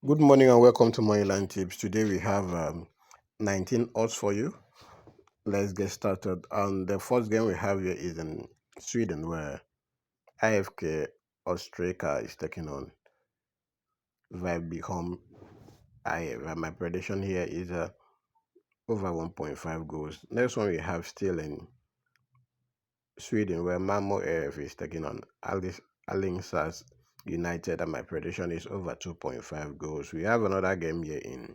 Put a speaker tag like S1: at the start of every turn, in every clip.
S1: Good morning and welcome to Moneyline Tips. Today we have 19 odds for you. Let's get started. And the first game we have here is in Sweden, where IFK Ostrika is taking on Vibecom IF. And my prediction here is over 1.5 goals. Next one we have still in Sweden, where Malmo AF is taking on Alingsås United, and my prediction is over 2.5 goals. We have another game here in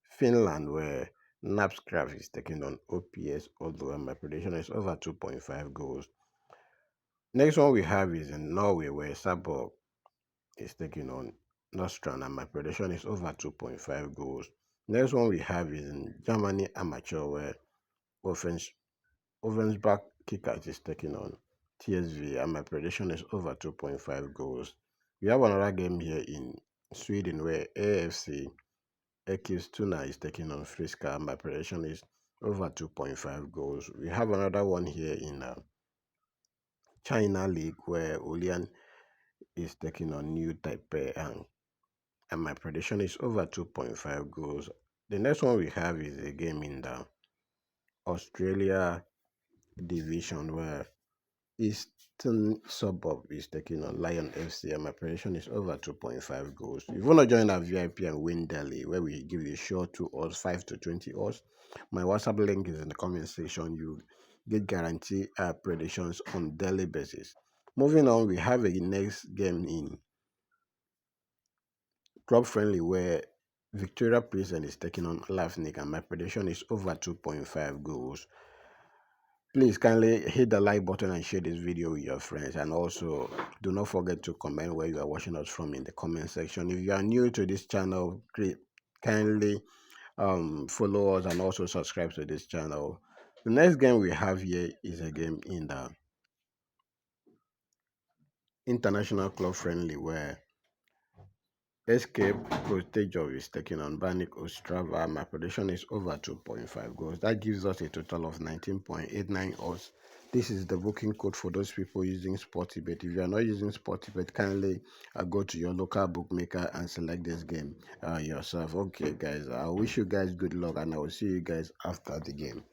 S1: Finland, where Napscraft is taking on OPS Oslo, and my prediction is over 2.5 goals. Next one we have is in Norway, where Sabor is taking on Nostrand, and my prediction is over 2.5 goals. Next one we have is in Germany Amateur, where Ovensbach Kickers is taking on TSV, and my prediction is over 2.5 goals. We have another game here in Sweden, where AFC Eskilstuna is taking on Friska. My prediction is over 2.5 goals. We have another one here in China League, where Ulian is taking on New Taipei, and my prediction is over 2.5 goals. The next one we have is a game in the Australia division, where Eastern Suburb is taking on Lion FC, and my prediction is over 2.5 goals. If you want to join our VIP and win daily, where we give you sure 2 odds, 5 to 20 odds, my WhatsApp link is in the comment section. You get guarantee predictions on daily basis. Moving on, we have a next game in Club Friendly, where Victoria Prison is taking on Lafnik, and my prediction is over 2.5 goals. Please kindly hit the like button and share this video with your friends, and also do not forget to comment where you are watching us from in the comment section. If you are new to this channel, kindly follow us and also subscribe to this channel. The next game we have here is a game in the International Club Friendly, where Escape Protejov is taking on Banik Ostrava. My prediction is over 2.5 goals. That gives us a total of 19.89 odds. This is the booking code for those people using Sportybet. If you are not using Sportybet, kindly go to your local bookmaker and select this game yourself. Okay, guys, I wish you guys good luck, and I will see you guys after the game.